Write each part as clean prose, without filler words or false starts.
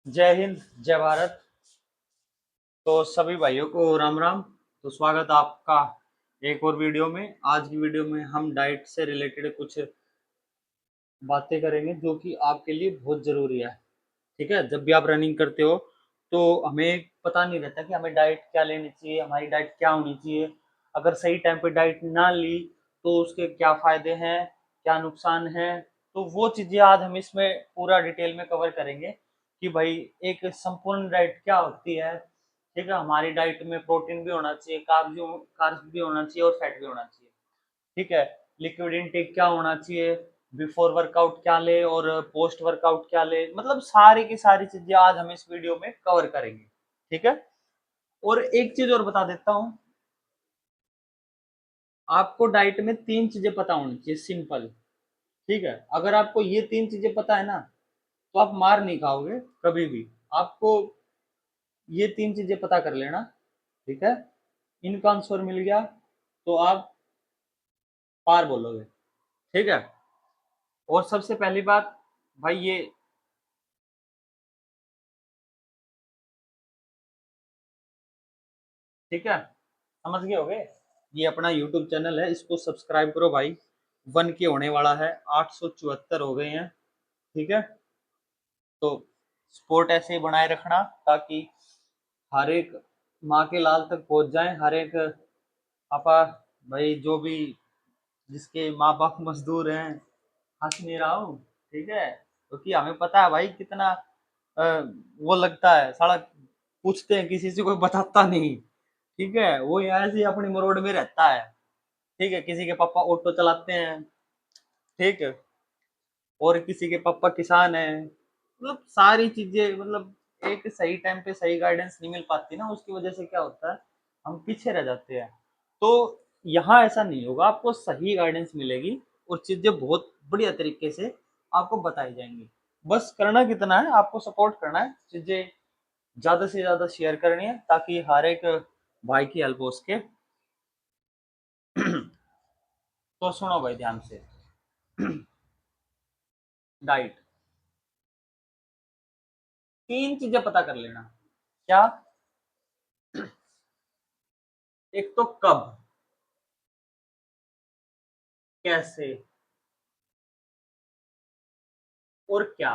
जय हिंद, जय भारत। तो सभी भाइयों को राम राम। तो स्वागत है आपका एक और वीडियो में। आज की वीडियो में हम डाइट से रिलेटेड कुछ बातें करेंगे जो कि आपके लिए बहुत ज़रूरी है। ठीक है, जब भी आप रनिंग करते हो तो हमें पता नहीं रहता कि हमें डाइट क्या लेनी चाहिए, हमारी डाइट क्या होनी चाहिए। अगर सही टाइम पे डाइट ना ली तो उसके क्या फ़ायदे हैं, क्या नुकसान हैं। तो वो चीज़ें आज हम इसमें पूरा डिटेल में कवर करेंगे कि भाई एक संपूर्ण डाइट क्या होती है। ठीक है, हमारी डाइट में प्रोटीन भी होना चाहिए, कार्ब्स भी होना चाहिए और फैट भी होना चाहिए। ठीक है, लिक्विड इनटेक क्या होना चाहिए, बिफोर वर्कआउट क्या ले और पोस्ट वर्कआउट क्या ले, मतलब सारी की सारी चीजें आज हम इस वीडियो में कवर करेंगे। ठीक है, और एक चीज और बता देता हूँ, आपको डाइट में तीन चीजें पता होनी चाहिए, सिंपल। ठीक है, अगर आपको ये तीन चीजें पता है ना तो आप मार नहीं खाओगे कभी भी। आपको ये तीन चीजें पता कर लेना। ठीक है, इनका आंसर मिल गया तो आप पार बोलोगे। ठीक है, और सबसे पहली बात भाई, ये ठीक है, समझ गए होगे। ये अपना यूट्यूब चैनल है, इसको सब्सक्राइब करो भाई। 1K होने वाला है, 874 हो गए हैं। ठीक है, तो सपोर्ट ऐसे ही बनाए रखना ताकि हर एक माँ के लाल तक पहुंच जाए। हर एक आपा भाई, जो भी जिसके माँ बाप मजदूर हैं, हंस नहीं रहा हूँ। ठीक है, क्योंकि हमें पता है भाई कितना वो लगता है साला, पूछते हैं किसी से, कोई बताता नहीं। ठीक है, वो यहाँ से अपनी मरोड़ में रहता है। ठीक है, किसी के पापा ऑटो चलाते हैं। ठीक है, और किसी के पापा किसान है। मतलब सारी चीजें, मतलब एक सही टाइम पे सही गाइडेंस नहीं मिल पाती ना, उसकी वजह से क्या होता है, हम पीछे रह जाते हैं। तो यहाँ ऐसा नहीं होगा, आपको सही गाइडेंस मिलेगी और चीजें बहुत बढ़िया तरीके से आपको बताई जाएंगी। बस करना कितना है, आपको सपोर्ट करना है, चीजें ज्यादा से ज्यादा शेयर करनी है ताकि हर एक भाई की हेल्प हो सके। तो सुनो भाई ध्यान से। डाइट, तीन चीजें पता कर लेना। क्या? एक तो कब, कैसे और क्या।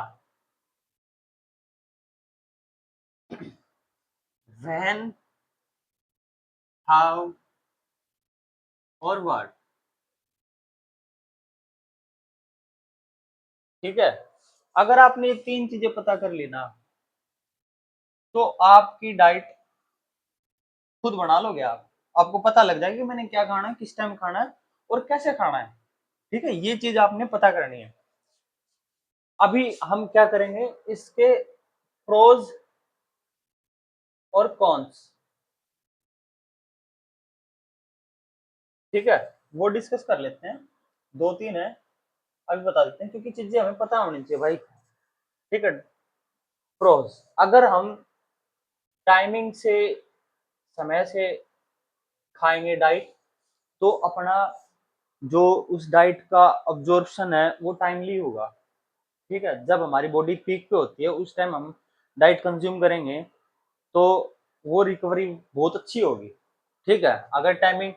व्हेन, हाउ और व्हाट। ठीक है, अगर आपने ये तीन चीजें पता कर ली ना तो आपकी डाइट खुद बना लोगे आप। आपको पता लग जाएगा कि मैंने क्या खाना है, किस टाइम खाना है और कैसे खाना है। ठीक है, ये चीज आपने पता करनी है। अभी हम क्या करेंगे, इसके प्रोज और कॉन्स। ठीक है, वो डिस्कस कर लेते हैं। दो तीन है, अभी बता देते हैं क्योंकि चीजें हमें पता होनी चाहिए भाई। ठीक है, प्रोज, अगर हम टाइमिंग से, समय से खाएंगे डाइट तो अपना जो उस डाइट का अब्जॉर्प्शन है वो टाइमली होगा। ठीक है, जब हमारी बॉडी पीक पे होती है उस टाइम हम डाइट कंज्यूम करेंगे तो वो रिकवरी बहुत अच्छी होगी। ठीक है, अगर टाइमिंग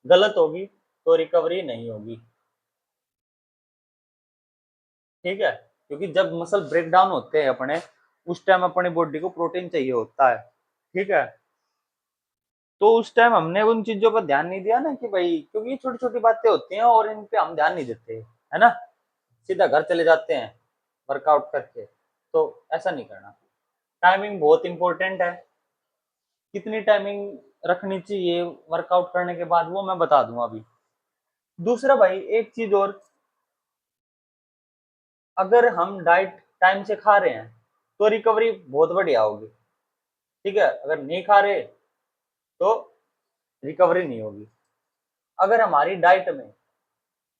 गलत होगी तो रिकवरी नहीं होगी। ठीक है, क्योंकि जब मसल ब्रेक डाउन होते हैं अपने, उस टाइम अपनी बॉडी को प्रोटीन चाहिए होता है। ठीक है, तो उस टाइम हमने उन चीजों पर ध्यान नहीं दिया ना कि भाई, क्योंकि ये छोटी छोटी बातें होती हैं और इन पे हम ध्यान नहीं देते, है ना। सीधा घर चले जाते हैं वर्कआउट करके। तो ऐसा नहीं करना। टाइमिंग बहुत इंपॉर्टेंट है। कितनी टाइमिंग रखनी चाहिए वर्कआउट करने के बाद वो मैं बता दूंगा अभी। दूसरा भाई, एक चीज और, अगर हम डाइट टाइम से खा रहे हैं तो रिकवरी बहुत बढ़िया होगी। ठीक है, अगर नहीं खा रहे तो रिकवरी नहीं होगी। अगर हमारी डाइट में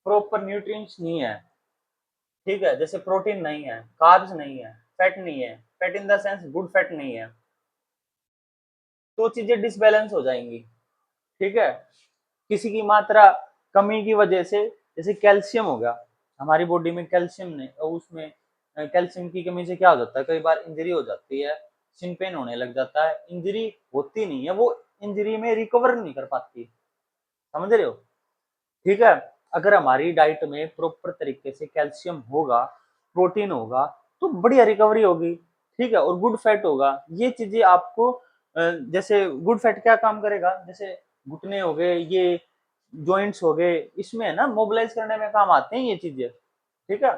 प्रॉपर न्यूट्रिएंट्स नहीं है, ठीक है, जैसे प्रोटीन नहीं है, कार्ब्स नहीं है, फैट नहीं है, fat in the sense good fat नहीं है, तो चीजें डिसबैलेंस हो जाएंगी। ठीक है, किसी की मात्रा कमी की वजह से, जैसे कैल्शियम हो गया, हमारी बॉडी में कैल्शियम नहीं, उसमें कैल्शियम की कमी से क्या हो जाता है, कई बार इंजरी हो जाती है, शिन पेन होने लग जाता है, इंजरी होती नहीं है, वो इंजरी में रिकवर नहीं कर पाती, समझ रहे हो? ठीक है, अगर हमारी डाइट में प्रॉपर तरीके से कैल्शियम होगा, प्रोटीन होगा, तो बढ़िया रिकवरी होगी। ठीक है, और गुड फैट होगा। ये चीजें आपको जैसे गुड फैट क्या काम करेगा, जैसे घुटने हो गए, ये जॉइंट्स हो गए, इसमें है ना मोबिलाइज करने में काम आते हैं ये चीजें। ठीक है,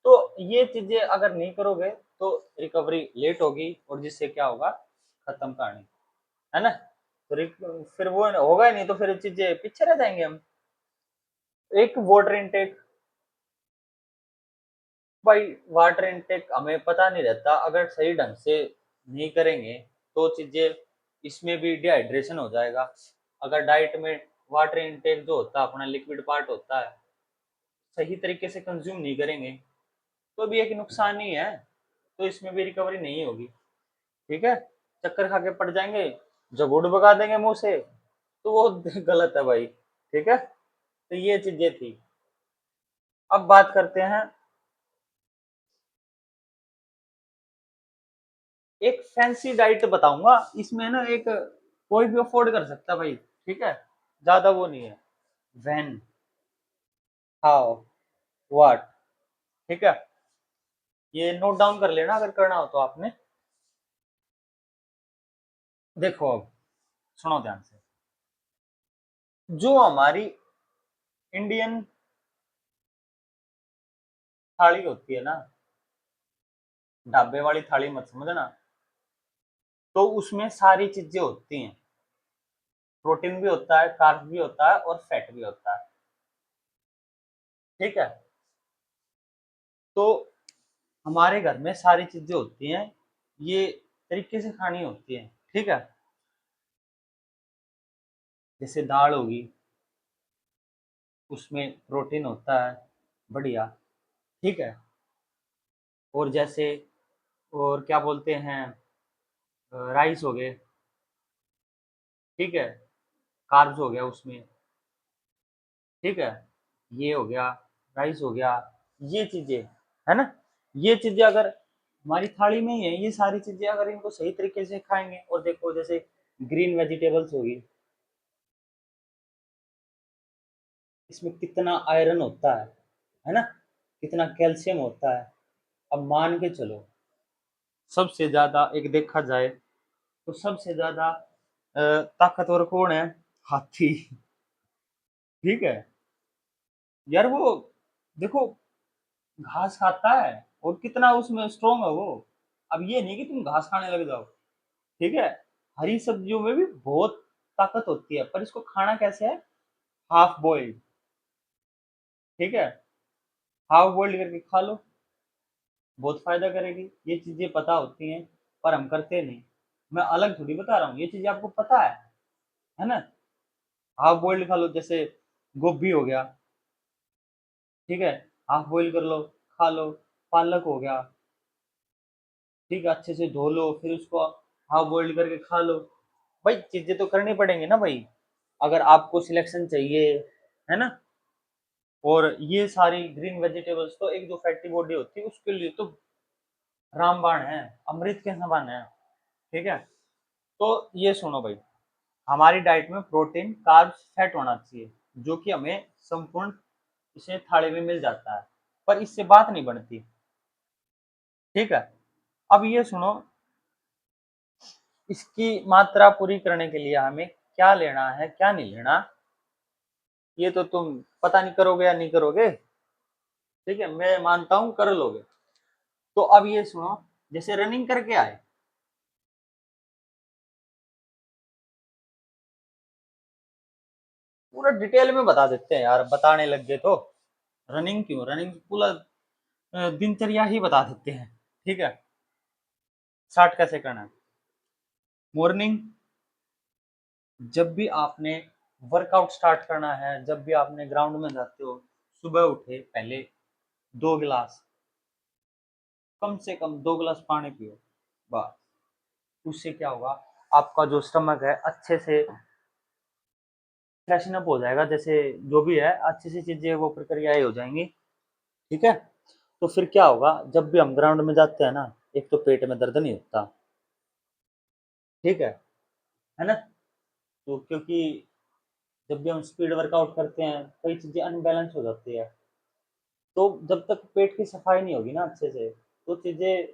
तो ये चीजें अगर नहीं करोगे तो रिकवरी लेट होगी, और जिससे क्या होगा, खत्म कहानी, है ना? तो फिर वो होगा ही नहीं, तो फिर चीजें पीछे रह जाएंगे हम। एक वाटर इनटेक, भाई वाटर इनटेक हमें पता नहीं रहता, अगर सही ढंग से नहीं करेंगे तो चीजें, इसमें भी डिहाइड्रेशन हो जाएगा। अगर डाइट में वाटर इनटेक जो होता है, अपना लिक्विड पार्ट होता है, सही तरीके से कंज्यूम नहीं करेंगे तो भी एक नुकसान ही है, तो इसमें भी रिकवरी नहीं होगी। ठीक है, चक्कर खा के पड़ जाएंगे, जब भगा देंगे मुंह से, तो वो गलत है भाई। ठीक है, तो ये चीजें थी। अब बात करते हैं, एक फैंसी डाइट बताऊंगा, इसमें ना एक कोई भी अफोर्ड कर सकता है भाई। ठीक है, ज्यादा वो नहीं है। When, how, what. ठीक है, ये नोट डाउन कर लेना अगर करना हो तो आपने। देखो अब, सुनो ध्यान से। जो हमारी इंडियन थाली होती है ना, ढाबे वाली थाली मत समझना, तो उसमें सारी चीजें होती हैं, प्रोटीन भी होता है, कार्ब भी होता है, और फैट भी होता है। ठीक है, तो हमारे घर में सारी चीजें होती हैं, ये तरीके से खानी होती है। ठीक है, जैसे दाल होगी, उसमें प्रोटीन होता है, बढ़िया। ठीक है, और जैसे, और क्या बोलते हैं, राइस हो गए। ठीक है, कार्ब्स हो गया उसमें। ठीक है, ये हो गया, राइस हो गया, ये चीजें, है ना? ये चीजें अगर हमारी थाली में ही है, ये सारी चीजें अगर इनको सही तरीके से खाएंगे, और देखो जैसे ग्रीन वेजिटेबल्स होगी, इसमें कितना आयरन होता है ना? कितना कैल्शियम होता है। अब मान के चलो, सबसे ज्यादा एक देखा जाए तो सबसे ज्यादा ताकतवर कौन है? हाथी। ठीक है, यार वो देखो, घास खाता है, और कितना उसमें स्ट्रोंग है वो। अब ये नहीं कि तुम घास खाने लग जाओ। ठीक है, हरी सब्जियों में भी बहुत ताकत होती है, पर इसको खाना कैसे है? Half boiled. ठीक है, हाफ बॉइल्ड करके खा लो, बहुत फायदा करेगी। ये चीजें पता होती हैं, पर हम करते नहीं। मैं अलग थोड़ी बता रहा हूँ, ये चीजें आपको पता है ना? हाफ बॉइल्ड खा लो, जैसे गोभी हो गया। ठीक है, हाफ बॉइल कर लो, खा लो। पालक हो गया, ठीक है, अच्छे से धो लो, फिर उसको हाफ बॉइल्ड करके खा लो। भाई चीजें तो करनी पड़ेंगी ना भाई, अगर आपको सिलेक्शन चाहिए, है ना? और ये सारी ग्रीन वेजिटेबल्स तो एक जो फैटी बॉडी होती है उसके लिए तो रामबाण है, अमृत के समान है। ठीक है, तो ये सुनो भाई, हमारी डाइट में प्रोटीन, कार्ब्स, फैट होना चाहिए, जो कि हमें संपूर्ण इसे थाली में मिल जाता है, पर इससे बात नहीं बनती। ठीक है, अब ये सुनो, इसकी मात्रा पूरी करने के लिए हमें क्या लेना है, क्या नहीं लेना, ये तो तुम पता नहीं करोगे या नहीं करोगे। ठीक है, मैं मानता हूं कर लोगे। तो अब ये सुनो, जैसे रनिंग करके आए, पूरा डिटेल में बता देते हैं यार, बताने लग गए तो। रनिंग क्यों, रनिंग पूरा दिनचर्या ही बता देते हैं। ठीक है, स्टार्ट कैसे करना है? मॉर्निंग, जब भी आपने वर्कआउट स्टार्ट करना है, जब भी आपने ग्राउंड में जाते हो, सुबह उठे पहले 2 गिलास, कम से कम 2 गिलास पानी पियो, बस। उससे क्या होगा, आपका जो स्टमक है अच्छे से फ्रेशन अप हो जाएगा, जैसे जो भी है अच्छी सी चीजें वो प्रक्रियाएं हो जाएंगी। ठीक है, तो फिर क्या होगा, जब भी हम ग्राउंड में जाते हैं ना, एक तो पेट में दर्द नहीं होता, ठीक है ना? तो क्योंकि जब भी हम स्पीड वर्कआउट करते हैं, कई चीजें अनबैलेंस हो जाती है। तो जब तक पेट की सफाई नहीं होगी ना अच्छे से, तो चीजें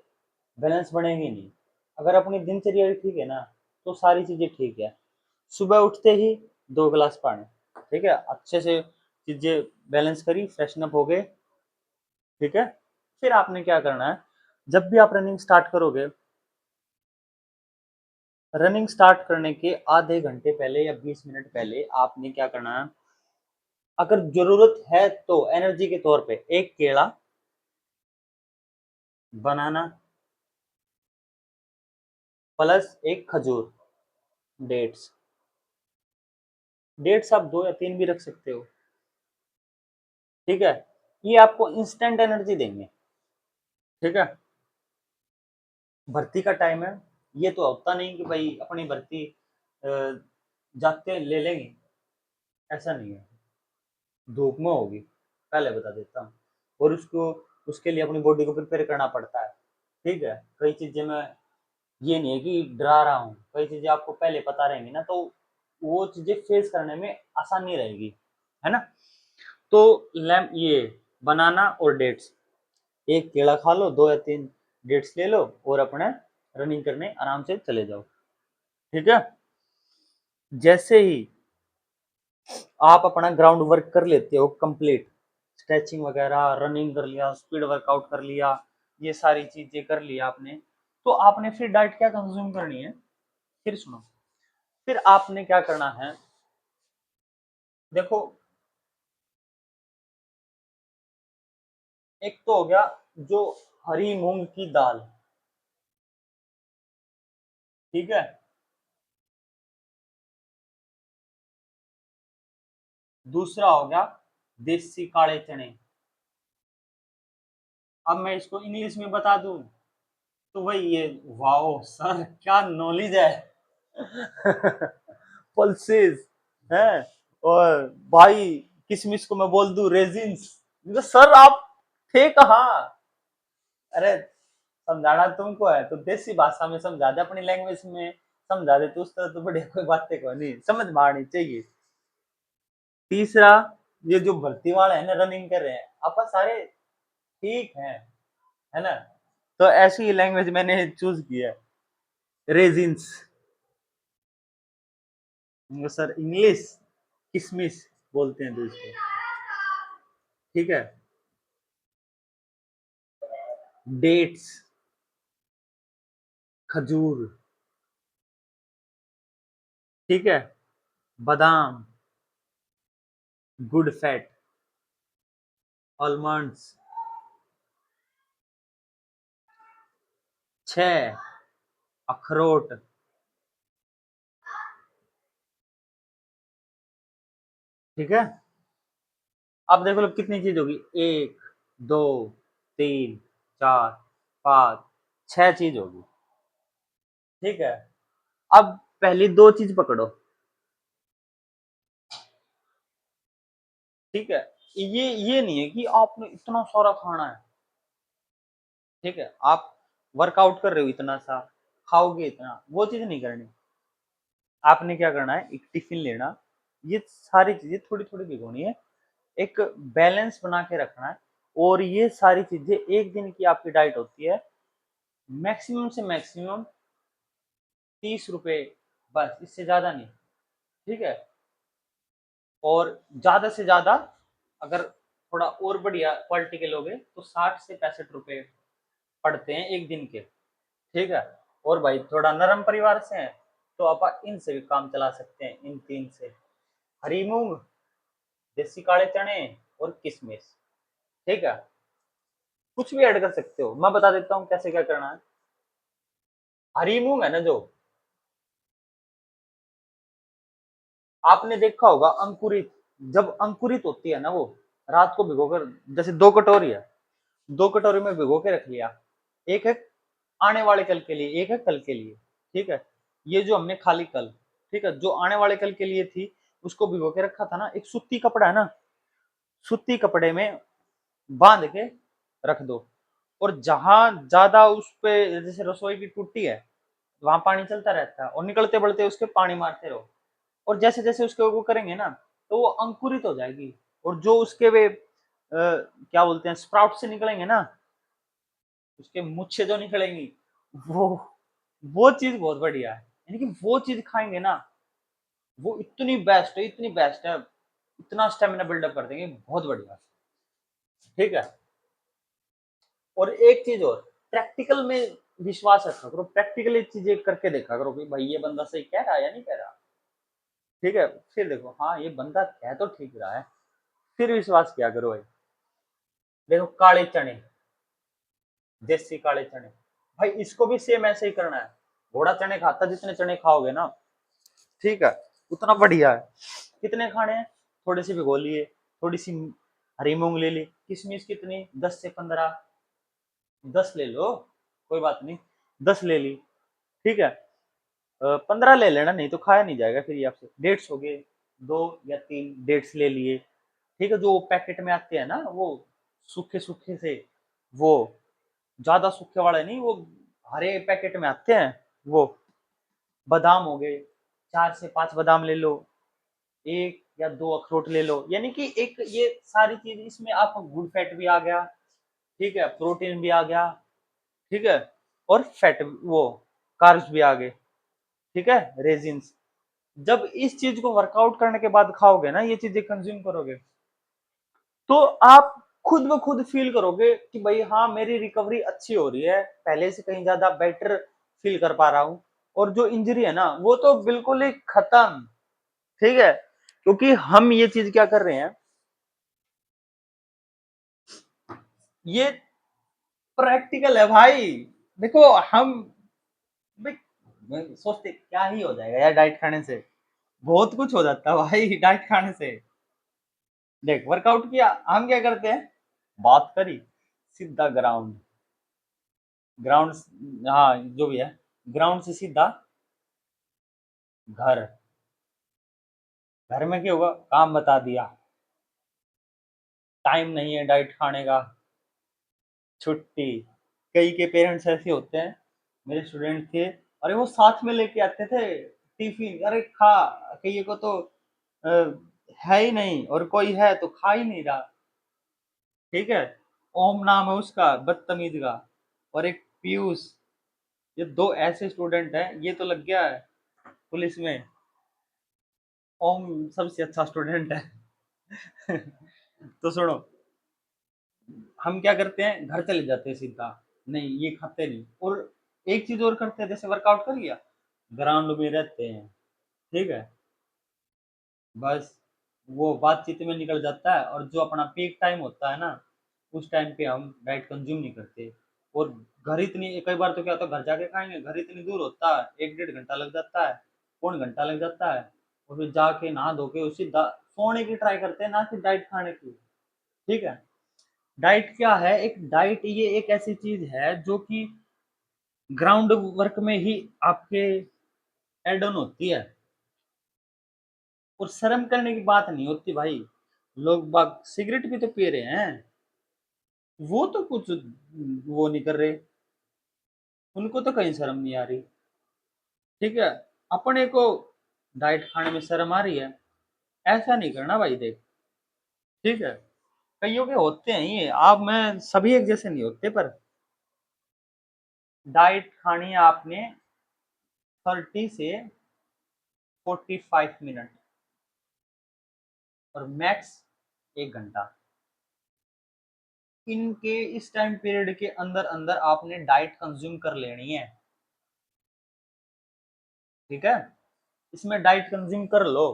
बैलेंस बनेंगी नहीं। अगर अपनी दिनचर्या भी ठीक है ना, तो सारी चीजें ठीक है। सुबह उठते ही 2 गिलास पानी, ठीक है, अच्छे से चीजें बैलेंस करी, फ्रेशन अप हो गए, ठीक है। फिर आपने क्या करना है, जब भी आप रनिंग स्टार्ट करोगे, रनिंग स्टार्ट करने के आधे घंटे पहले या 20 मिनट पहले आपने क्या करना है, अगर जरूरत है तो एनर्जी के तौर पे एक केला, बनाना, प्लस एक खजूर, डेट्स। डेट्स आप 2 या 3 भी रख सकते हो, ठीक है। ये आपको इंस्टेंट एनर्जी देंगे, ठीक है। भर्ती का टाइम है, ये तो होता नहीं कि भाई अपनी भर्ती जाते ले लेंगे, ऐसा नहीं है। धूप में होगी, पहले बता देता हूँ। और उसको, उसके लिए अपनी बॉडी को प्रिपेयर करना पड़ता है, ठीक है। कई चीजें मैं, ये नहीं है कि डरा रहा हूँ, कई चीजें आपको पहले पता रहेंगी ना, तो वो चीजें फेस करने में आसानी रहेगी, है ना। तो लैम ये बनाना और डेट्स, एक केला खा लो, 2 या 3 डेट्स ले लो, और अपने रनिंग करने आराम से चले जाओ, ठीक है। जैसे ही आप अपना ग्राउंड वर्क कर लेते हो कंप्लीट, स्ट्रेचिंग वगैरह, रनिंग कर लिया, स्पीड वर्कआउट कर लिया, ये सारी चीजें कर लिया आपने, तो आपने फिर डाइट क्या कंज्यूम करनी है, फिर सुनो। फिर आपने क्या करना है, देखो, एक तो हो गया जो हरी मूंग की दाल, ठीक है। दूसरा हो गया देसी काले चने। अब मैं इसको इंग्लिश में बता दूं, तो भाई ये, वाओ सर क्या नॉलेज है। पल्सेस है, और भाई किशमिश को मैं बोल दूं रेजिन्स, तो सर आप थे कहाँ? अरे समझाना तुमको है तो देसी भाषा में समझा दे, अपनी लैंग्वेज में समझा दे, तो उस तरह तो बढ़िया कोई बातें को नहीं समझ में आनी चाहिए। तीसरा, ये जो भर्ती वाले हैं ना, रनिंग कर रहे हैं, आपका सारे ठीक है ना। तो ऐसी लैंग्वेज मैंने चूज किया है, रेजिन्स, सर इंग्लिश किसमिस बोलते हैं दूसरे, ठीक है। डेट्स, खजूर, ठीक है, बादाम, गुड फैट, आलमंड्स, 6 अखरोट, ठीक है। अब देखो लो कितनी चीज होगी, 1, 2, 3, 4, 5, 6 चीज होगी, ठीक है। अब पहली 2 चीज पकड़ो, ठीक है। ये नहीं है कि आपने इतना सारा खाना है, ठीक है। आप वर्कआउट कर रहे हो, इतना सा खाओगे, इतना वो चीज नहीं करनी। आपने क्या करना है, एक टिफिन लेना, ये सारी चीजें थोड़ी थोड़ी भिगोनी है, एक बैलेंस बना के रखना है। और ये सारी चीजें एक दिन की आपकी डाइट होती है, मैक्सिमम से मैक्सिमम 30 रुपए, बस इससे ज्यादा नहीं, ठीक है। और ज्यादा से ज्यादा अगर थोड़ा और बढ़िया क्वालिटी के लोगे तो 60 से 65 रुपए पड़ते हैं एक दिन के, ठीक है। और भाई थोड़ा नरम परिवार से हैं, तो आप इनसे भी काम चला सकते हैं, इन 3 से, हरी मूंग, देसी काले चने और किशमिश, ठीक है। कुछ भी ऐड कर सकते हो, मैं बता देता हूँ कैसे क्या करना है। हरी मूंग है ना जो, आपने देखा होगा अंकुरित, जब अंकुरित होती है ना वो, रात को भिगोकर, जैसे 2 कटोरी है, 2 कटोरी में भिगो के रख लिया, एक है आने वाले कल के लिए, एक है कल के लिए, ठीक है। ये जो हमने खाली कल, ठीक है, जो आने वाले कल के लिए थी, उसको भिगो के रखा था ना, एक सूती कपड़ा है ना, सूती कपड़े में बांध के रख दो। और जहां ज्यादा उस पे, जैसे रसोई की टूटी है, वहां पानी चलता रहता है, और निकलते बढ़ते उसके पानी मारते रहो। और जैसे जैसे उसके वो करेंगे ना, तो वो अंकुरित हो जाएगी। और जो उसके वे क्या बोलते हैं, स्प्राउट से निकलेंगे ना, उसके मुच्छे जो निकलेंगी, वो वो चीज बहुत बढ़िया है। यानी कि वो चीज खाएंगे ना, वो इतनी बेस्ट है, इतनी बेस्ट है, इतना स्टेमिना बिल्डअप कर देंगे, बहुत बढ़िया। ठीक है। और एक चीज और, प्रैक्टिकल में विश्वास रखा करो, प्रैक्टिकली चीजें करके देखा करो कि भाई ये बंदा सही कह रहा है या नहीं कह रहा। ठीक है, फिर देखो हाँ ये बंदा कह तो ठीक रहा है, फिर विश्वास किया करो भाई। देखो काले चने, देसी काले चने, भाई इसको भी सेम ऐसे ही करना है। घोड़ा चने खाता, जितने चने खाओगे ना, ठीक है, उतना बढ़िया है। कितने खाने हैं, थोड़ी सी भिगो लिए, थोड़ी सी हरी मूंग ले ली, किशमिश कितनी, 10 से 15, 10 ले लो, कोई बात नहीं, 10 ले ली। ठीक है, 15 ले लेना, नहीं तो खाया नहीं जाएगा फिर ये आपसे। डेट्स हो गए, 2 या 3 डेट्स ले लिए। ठीक है, जो पैकेट में आते हैं ना, वो सूखे सूखे से, वो ज्यादा सूखे वाले नहीं, वो हरे पैकेट में आते हैं वो। बादाम हो गए, 4 से 5 बादाम ले लो, 1 या 2 अखरोट ले लो। यानी कि एक ये सारी चीज, इसमें आप गुड फैट भी आ गया, ठीक है, प्रोटीन भी आ गया, ठीक है, और फैट वो कार्ब्स भी आ गए, ठीक है, रेजिन्स। जब इस चीज को वर्कआउट करने के बाद खाओगे ना, ये चीजें कंज्यूम करोगे, तो आप खुद ब खुद फील करोगे कि भाई हाँ मेरी रिकवरी अच्छी हो रही है, पहले से कहीं ज्यादा बेटर फील कर पा रहा हूँ। और जो इंजरी है ना, वो तो बिल्कुल ही खत्म। ठीक है, क्योंकि हम ये चीज क्या कर रहे हैं, ये प्रैक्टिकल है भाई। देखो हम सोचते क्या ही हो जाएगा यार डाइट खाने से, बहुत कुछ हो जाता है भाई डाइट खाने से। देख वर्कआउट किया, हम क्या करते हैं, बात करी, सीधा ग्राउंड, ग्राउंड, हाँ जो भी है, ग्राउंड से सीधा घर। घर में क्या होगा, काम बता दिया, टाइम नहीं है डाइट खाने का, छुट्टी। कई के पेरेंट्स ऐसे होते हैं, मेरे स्टूडेंट थे, अरे वो साथ में लेके आते थे टिफिन, अरे खा, कई को तो अ, है ही नहीं, और कोई है तो खा ही नहीं रहा। ठीक है, ओम नाम है उसका बदतमीज का, और एक पीयूष, ये 2 ऐसे स्टूडेंट हैं, ये तो लग गया है पुलिस में। ओम सबसे अच्छा स्टूडेंट है। तो सुनो, हम क्या करते हैं, घर चले जाते हैं सीधा, नहीं ये खाते नहीं। और एक चीज और करते हैं, जैसे वर्कआउट कर लिया, ग्राउंड में रहते हैं, ठीक है, बस वो बातचीत में निकल जाता है। और जो अपना पीक टाइम होता है ना, उस टाइम पे हम डाइट कंज्यूम नहीं करते। और घर इतनी, कई बार तो क्या होता है, घर जाके खाएंगे, घर इतनी दूर होता है, 1 डेढ़ घंटा लग जाता है, पौन घंटा लग जाता है। और फिर जाके नहा धो के उसी सोने की ट्राई करते हैं, ना कि डाइट खाने की। ठीक है, डाइट क्या है, एक डाइट ये एक ऐसी चीज है जो कि ग्राउंड वर्क में ही आपके एड ऑन होती है। और शर्म करने की बात नहीं होती भाई, लोग बाग सिगरेट भी तो पी रहे हैं, वो तो कुछ वो नहीं कर रहे, उनको तो कहीं शर्म नहीं आ रही। ठीक है, अपने को डाइट खाने में शर्म आ रही है, ऐसा नहीं करना भाई देख। ठीक है, कईयों के होते हैं ये, आप मैं सभी एक जैसे नहीं होते, पर डाइट खानी है आपने 30 से 45 मिनट, और मैक्स 1 घंटा। इनके इस टाइम पीरियड के अंदर अंदर आपने डाइट कंज्यूम कर लेनी है। ठीक है, इसमें डाइट कंज्यूम कर लो,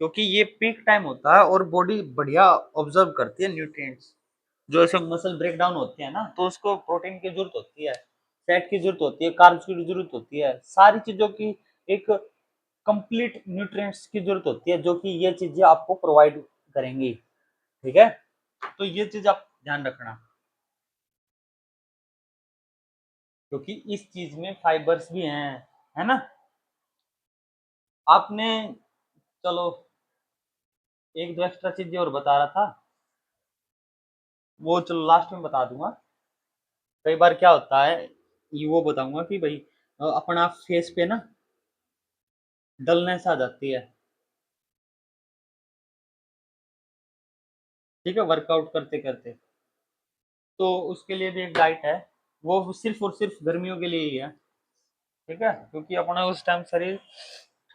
क्योंकि ये पीक टाइम होता है और बॉडी बढ़िया ऑब्जर्व करती है न्यूट्रिएंट्स। जो ऐसे मसल ब्रेक डाउन होते हैं ना, तो उसको प्रोटीन की जरूरत होती है, फैट की जरूरत होती है, कार्ब्स की जरूरत होती है, सारी चीजों की एक कंप्लीट न्यूट्रिएंट्स की जरूरत होती है, जो कि ये चीजें आपको प्रोवाइड करेंगी। ठीक है, तो ये चीज आप ध्यान रखना, क्योंकि इस चीज में फाइबर्स भी हैं, है ना। आपने, चलो एक दो एक्स्ट्रा चीजें और बता रहा था, वो चलो लास्ट में बता दूंगा। कई बार क्या होता है, ये वो बताऊंगा कि भाई अपना फेस पे ना डलनेस आ जाती है, ठीक है, वर्कआउट करते करते। तो उसके लिए भी एक डाइट है, वो सिर्फ और सिर्फ गर्मियों के लिए ही है, ठीक है, क्योंकि अपना उस टाइम शरीर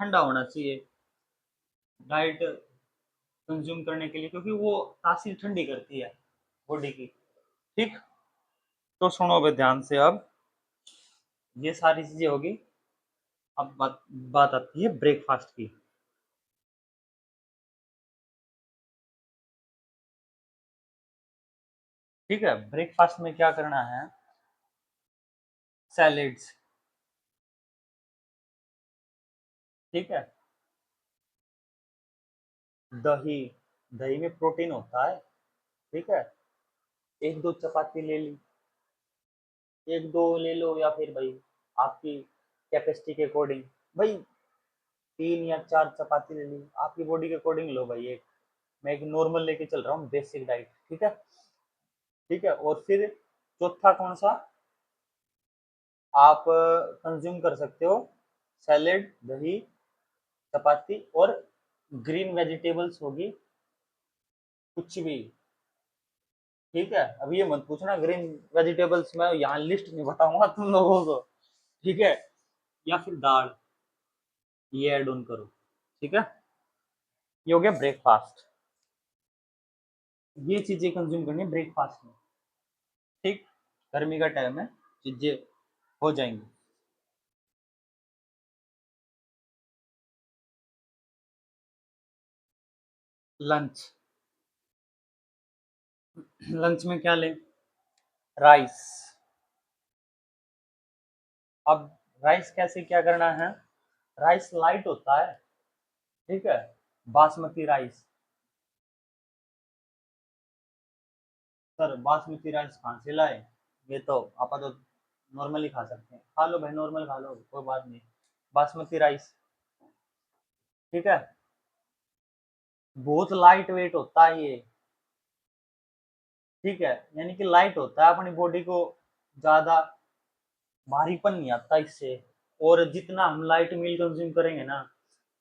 ठंडा होना चाहिए डाइट कंज्यूम करने के लिए, क्योंकि वो तासीर ठंडी करती है बॉडी की। ठीक, तो सुनो अब ध्यान से। अब ये सारी चीजें होगी। अब बात बात आती है ब्रेकफास्ट की। ठीक है, ब्रेकफास्ट में क्या करना है? सैलेड्स, ठीक है, दही, दही में प्रोटीन होता है, ठीक है, एक दो चपाती ले ली, एक दो ले लो, या फिर भाई आपकी कैपेसिटी के अकॉर्डिंग, भाई तीन या चार चपाती ले ली, आपकी बॉडी के अकॉर्डिंग लो भाई। एक मैं एक नॉर्मल लेके चल रहा हूँ, बेसिक डाइट, ठीक है। ठीक है, और फिर चौथा कौन सा आप कंज्यूम कर सकते हो? सैलेड, दही, चपाती और ग्रीन वेजिटेबल्स होगी, कुछ भी, ठीक है। अभी ये मत पूछना ग्रीन वेजिटेबल्स, मैं यहाँ लिस्ट नहीं बताऊंगा तुम लोगों को, ठीक है। या फिर दाल, ये ऐड ऑन करो, ठीक है। ये हो गया ब्रेकफास्ट, ये चीजें कंज्यूम करनी है ब्रेकफास्ट में, ठीक। गर्मी का टाइम है, चीजें हो जाएंगी। लंच, लंच में क्या लें? राइस। अब राइस कैसे क्या करना है? राइस लाइट होता है, ठीक है, basmati rice. Sir basmati rice कहाँ से लाए? ये तो आप तो नॉर्मली खा सकते हैं, खा लो भाई, नॉर्मल खा लो, कोई बात नहीं। बासमती राइस, ठीक है, बहुत लाइट वेट होता है ये, ठीक है, यानी कि लाइट होता है, अपनी बॉडी को ज्यादा भारीपन नहीं आता इससे। और जितना हम लाइट मील कंज्यूम करेंगे ना,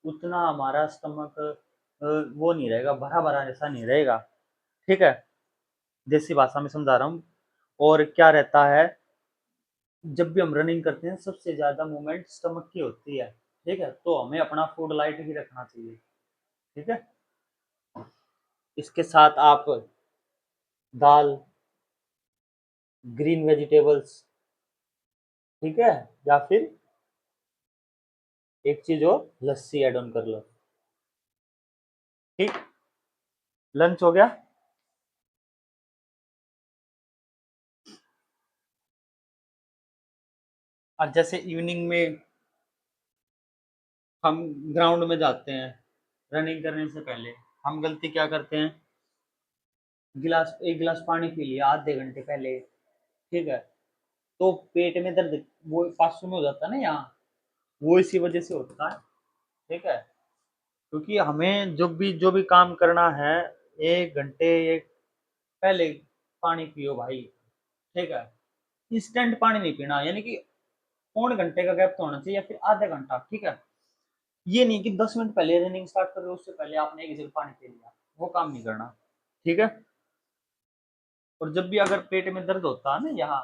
उतना हमारा स्टमक वो नहीं रहेगा, भरा भरा ऐसा नहीं रहेगा, ठीक है, देसी भाषा में समझा रहा हूँ। और क्या रहता है, जब भी हम रनिंग करते हैं सबसे ज्यादा मूवमेंट स्टमक की होती है, ठीक है, तो हमें अपना फूड लाइट ही रखना चाहिए, ठीक है। इसके साथ आप दाल, ग्रीन वेजिटेबल्स, ठीक है, या फिर एक चीज और, लस्सी ऐड ऑन कर लो, ठीक। लंच हो गया। और जैसे इवनिंग में हम ग्राउंड में जाते हैं रनिंग करने से पहले, हम गलती क्या करते हैं? गिलास, एक गिलास पानी पी लिया आधे घंटे पहले, ठीक है, तो पेट में दर्द वो पासों में हो जाता है ना यहाँ, वो इसी वजह से होता है, ठीक है। क्योंकि हमें जो भी काम करना है, एक घंटे एक पहले पानी पियो भाई, ठीक है। इंस्टेंट पानी नहीं पीना, यानी कि पौन घंटे का गैप तो होना चाहिए, या फिर आधा घंटा, ठीक है। ये नहीं कि 10 मिनट पहले रनिंग स्टार्ट कर रहे हो, उससे पहले आपने एक गिलास पानी पी लिया, वो काम नहीं करना, ठीक है। और जब भी अगर पेट में दर्द होता है ना यहाँ,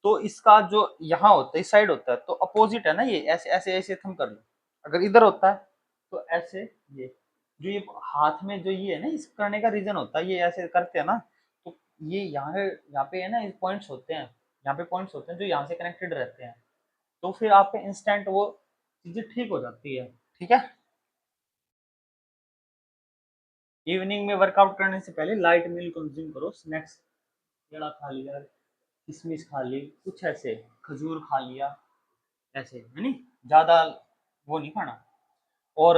तो इसका जो यहाँ होता है, इस साइड होता है, तो अपोजिट है ना, ये ऐसे ऐसे ऐसे थम कर लो। अगर इधर होता है तो ऐसे, ये जो ये हाथ में जो ये है ना, इस करने का रीजन होता है, ये ऐसे करते हैं ना, तो ये यहाँ पे है ना, इस पॉइंट्स होते हैं, यहाँ पे पॉइंट्स होते हैं जो यहाँ से कनेक्टेड रहते हैं, तो फिर आपके इंस्टेंट वो चीजें ठीक हो जाती है, ठीक है। इवनिंग में वर्कआउट करने से पहले लाइट मील कंज्यूम करो, स्नैक्स, केला खा लिया, किशमिश खा ली, कुछ ऐसे, खजूर खा लिया, ऐसे है नहीं, ज्यादा वो नहीं खाना। और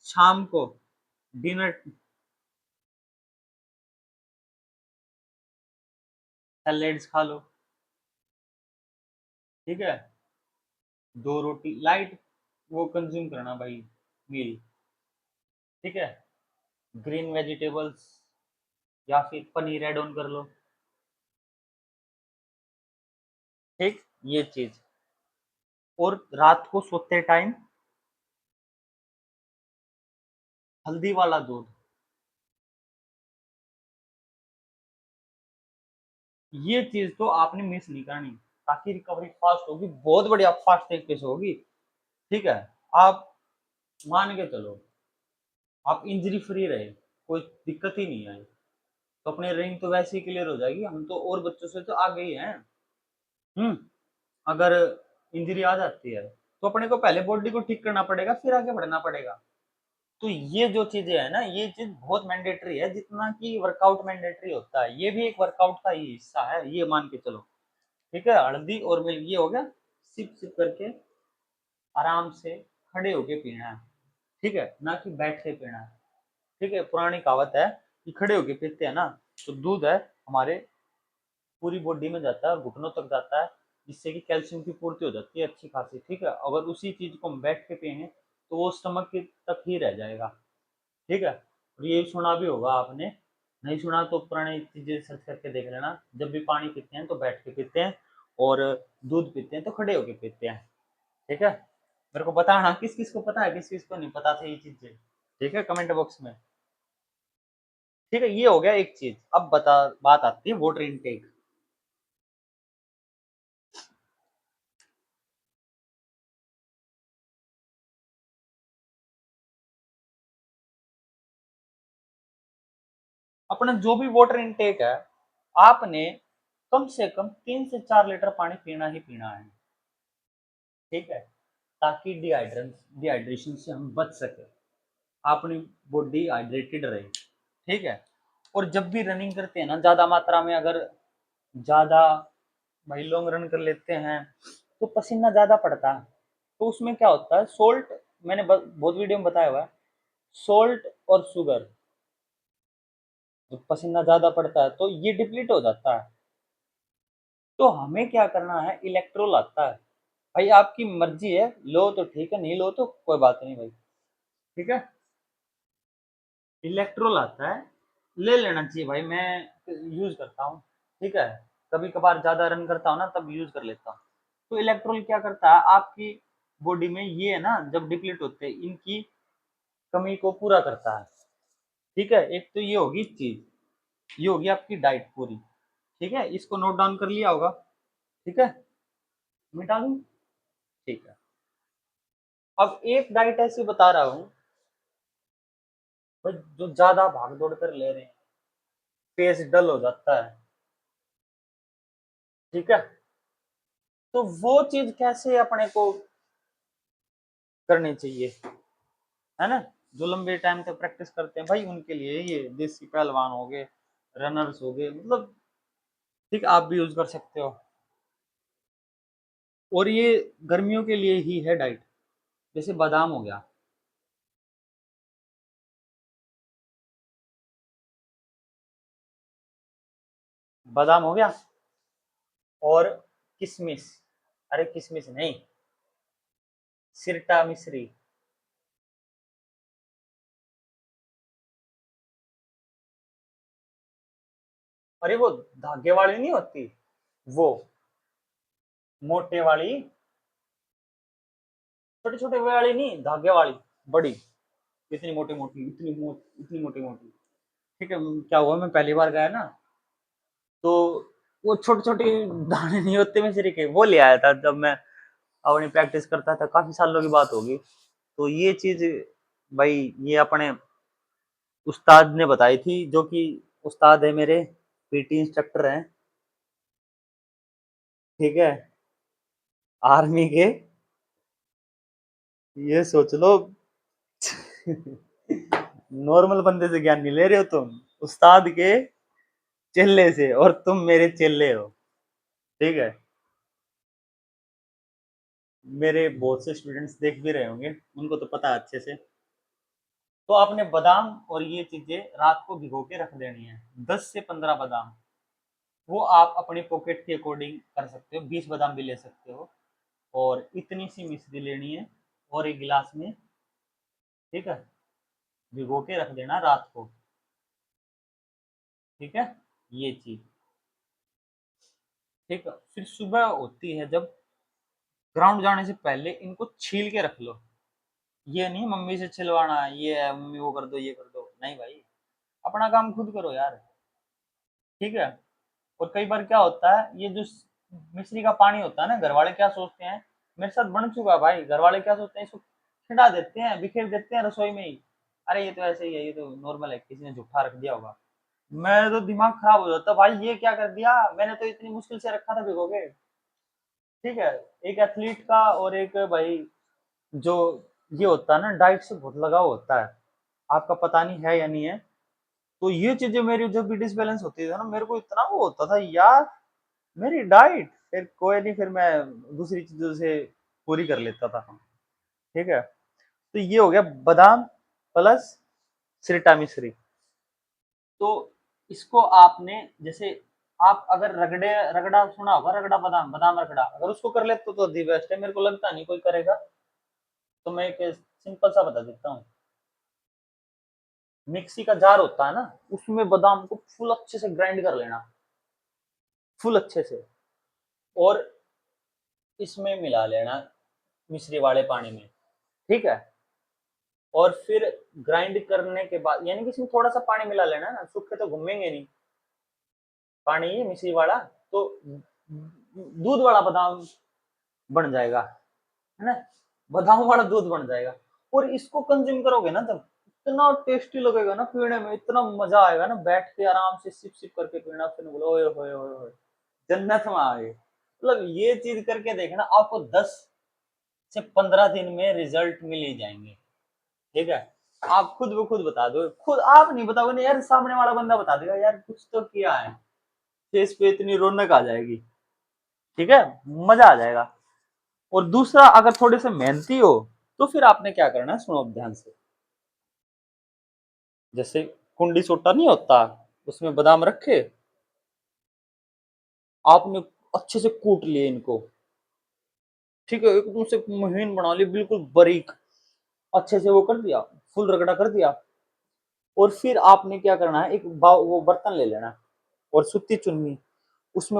शाम को डिनर, सैलेड्स खा लो, ठीक है, दो रोटी लाइट वो कंज्यूम करना भाई, मील, ठीक है। ग्रीन वेजिटेबल्स या फिर पनीर ऐड ऑन कर लो, ठीक, ये चीज। और रात को सोते टाइम हल्दी वाला दूध, ये चीज तो आपने मिस नहीं करनी, ताकि रिकवरी फास्ट होगी, बहुत बढ़िया फास्ट तरीके से होगी। ठीक है, आप मान के चलो, आप इंजरी फ्री रहे, कोई दिक्कत ही नहीं आई, तो अपनी रनिंग तो वैसे ही क्लियर हो जाएगी, हम तो और बच्चों से तो आगे ही हैं। हम्म। अगर इंजरी आ जाती है तो अपने को पहले बॉडी को ठीक करना पड़ेगा, फिर आगे बढ़ना पड़ेगा। तो ये जो चीजें है ना, ये चीज बहुत मैंडेटरी है, जितना कि वर्कआउट मैंडेटरी होता है, ये भी एक वर्कआउट का ही हिस्सा है, ये मान के चलो। ठीक है, हल्दी और मिल्क ये हो गया, सिप सिप करके आराम से खड़े होके पीना है। ठीक है, ना कि बैठ के पीना है। ठीक है, पुरानी कहावत है कि खड़े होके पीते हैं ना, तो दूध है हमारे पूरी बॉडी में जाता है और घुटनों तक जाता है, जिससे कि कैल्शियम की पूर्ति हो जाती है अच्छी खासी। ठीक है, अगर उसी चीज को हम बैठ के पियेंगे तो वो स्टमक की तक ही रह जाएगा। ठीक है, और ये सुना भी होगा आपने, नहीं सुना तो पुरानी चीजें सर्च करके देख लेना, जब भी पानी पीते हैं तो बैठ के पीते हैं, और दूध पीते हैं तो खड़े होके पीते हैं। ठीक है, मेरे को बताना किस किस को पता है, किस किस को नहीं पता था ये चीजें। ठीक है, कमेंट बॉक्स में। ठीक है, ये हो गया एक चीज। अब बता, बात आती है वाटर इनटेक। अपना जो भी वाटर इनटेक है, आपने कम से कम 3 से 4 लीटर पानी पीना ही पीना है। ठीक है, ताकि डिहाइड्रेशन से हम बच सके, अपनी बॉडी हाइड्रेटेड रहे। ठीक है, और जब भी रनिंग करते हैं ना, ज्यादा मात्रा में अगर ज्यादा भाई लॉन्ग रन कर लेते हैं तो पसीना ज्यादा पड़ता है, तो उसमें क्या होता है, सोल्ट, मैंने बहुत वीडियो में बताया हुआ है, सोल्ट और शुगर, जब पसीना ज्यादा पड़ता है तो ये डिप्लीट हो जाता है। तो हमें क्या करना है, इलेक्ट्रोल आता है, भाई आपकी मर्जी है, लो तो ठीक है, नहीं लो तो कोई बात नहीं भाई। ठीक है, इलेक्ट्रोल आता है, ले लेना चाहिए भाई, मैं यूज करता हूँ। ठीक है, कभी कभार ज्यादा रन करता हूँ ना, तब यूज कर लेता हूँ। तो इलेक्ट्रोल क्या करता है, आपकी बॉडी में ये है ना, जब डिप्लीट होते हैं, इनकी कमी को पूरा करता है। ठीक है, एक तो ये होगी चीज, ये होगी आपकी डाइट पूरी। ठीक है, इसको नोट डाउन कर लिया होगा। ठीक है, मिटा दूं? ठीक है, अब एक डाइट ऐसी बता रहा हूँ भाई, जो ज्यादा भाग दौड़ कर ले रहे हैं, फेस डल हो जाता है। ठीक है, तो वो चीज कैसे अपने को करनी चाहिए, है ना, जो लंबे टाइम तक प्रैक्टिस करते हैं भाई, उनके लिए ये देसी पहलवान हो गए, रनर्स हो गए, मतलब ठीक, आप भी यूज कर सकते हो। और ये गर्मियों के लिए ही है डाइट, जैसे बादाम हो गया, बादाम हो गया, और किशमिश, अरे किशमिश नहीं, सिरटा मिश्री। अरे वो धागे वाली नहीं होती, वो मोटे वाली, छोटे छोटे वाली नहीं, धागे वाली, बड़ी, इतनी मोटी मोटी, इतनी मोटी मोटी। ठीक है, क्या हुआ, मैं पहली बार गया ना, तो वो छोटे छोटे दाने नहीं होते मिश्री के, वो ले आया था जब मैं अपनी प्रैक्टिस करता था, काफी सालों की बात होगी। तो ये चीज भाई, ये अपने उस्ताद ने बताई थी, जो कि उस्ताद है मेरे, पीटी इंस्ट्रक्टर हैं। ठीक है, आर्मी के, ये सोच लो नॉर्मल बंदे से ज्ञान नहीं ले रहे हो तुम, उस्ताद के चेले से, और तुम मेरे चेले हो। ठीक है, मेरे बहुत से स्टूडेंट्स देख भी रहे होंगे, उनको तो पता है अच्छे से। तो आपने बादाम और ये चीजें रात को भिगो के रख देनी है, 10 से 15 बादाम। वो आप अपनी पॉकेट के अकॉर्डिंग कर सकते हो, 20 बादाम भी ले सकते हो, और इतनी सी मिश्री लेनी है, और एक गिलास में। ठीक है, भिगो के रख देना रात को। ठीक है, ये चीज। ठीक है, फिर सुबह होती है जब, ग्राउंड जाने से पहले इनको छील के रख लो। ये नहीं मम्मी से छिलवाना, ये है मम्मी वो कर दो ये कर दो, नहीं भाई, अपना काम खुद करो यार। ठीक है। और कई बार क्या होता है, ये जो मिश्री का पानी होता है ना, घर वाले क्या सोचते हैं, मेरे साथ बन चुका है भाई, घर वाले क्या सोचते हैं, इसको छिड़ा देते हैं, बिखेर देते हैं रसोई में ही। अरे ये तो ऐसे ही है, ये तो नॉर्मल है, किसी ने झूठा रख दिया होगा। मैं तो दिमाग खराब हो जाता भाई, ये क्या कर दिया, मैंने तो इतनी मुश्किल से रखा था भिगोके। ठीक है। एक एथलीट का और एक भाई जो ये होता है ना, डाइट से बहुत लगाव होता है, आपका पता नहीं है या नहीं है। तो ये चीजें मेरी जब भी डिसबैलेंस होती थी ना, मेरे को इतना वो होता था यार, मेरी डाइट, फिर कोई नहीं, फिर मैं दूसरी चीजों से पूरी कर लेता था। ठीक है। तो ये हो गया बादाम प्लस सिरटा मिश्री। तो इसको आपने जैसे, आप अगर रगड़े, रगड़ा सुना होगा, रगड़ा बादाम, बादाम रगड़ा, अगर उसको कर लेते तो दी बेस्ट है, मेरे को लगता नहीं कोई करेगा। तो मैं एक सिंपल सा बता देता हूँ। मिक्सी का जार होता है ना, उसमें बादाम को फुल अच्छे से ग्राइंड कर लेना, फुल अच्छे से, और इसमें मिला लेना मिश्री वाले पानी में। ठीक है। और फिर ग्राइंड करने के बाद, यानी कि इसमें थोड़ा सा पानी मिला लेना ना, सूखे तो घूमेंगे नहीं, पानी ही मिश्री वाला, तो दूध वाला बादाम बन जाएगा, है ना, बादाम वाला दूध बन जाएगा। और इसको कंज्यूम करोगे ना, तब इतना टेस्टी लगेगा ना पीने में, इतना मजा आएगा ना, बैठ के आराम से सिप सिप करके पीना, फिर बोलो ओए होए होए होए, जन्नत में आ गए। मतलब ये चीज करके देखना, आपको 10 से 15 दिन में रिजल्ट मिल ही जाएंगे। ठीक है। आप खुद ब खुद बता दो, खुद आप नहीं बताओगे ना यार, सामने वाला बंदा बता देगा, यार कुछ तो किया है, फेस पे इतनी रौनक आ जाएगी। ठीक है, मजा आ जाएगा। और दूसरा, अगर थोड़े से मेहनती हो, तो फिर आपने क्या करना है, सुनो ध्यान से। जैसे कुंडी सोटा नहीं होता, उसमें बादाम रखे, आपने अच्छे से कूट लिए इनको। ठीक है, एकदम से महीन बना ली, बिल्कुल बारीक, अच्छे से वो कर दिया, फुल रगड़ा कर दिया। और फिर आपने क्या करना है, एक वो बर्तन ले लेना, और सूती चुन्नी, उसमें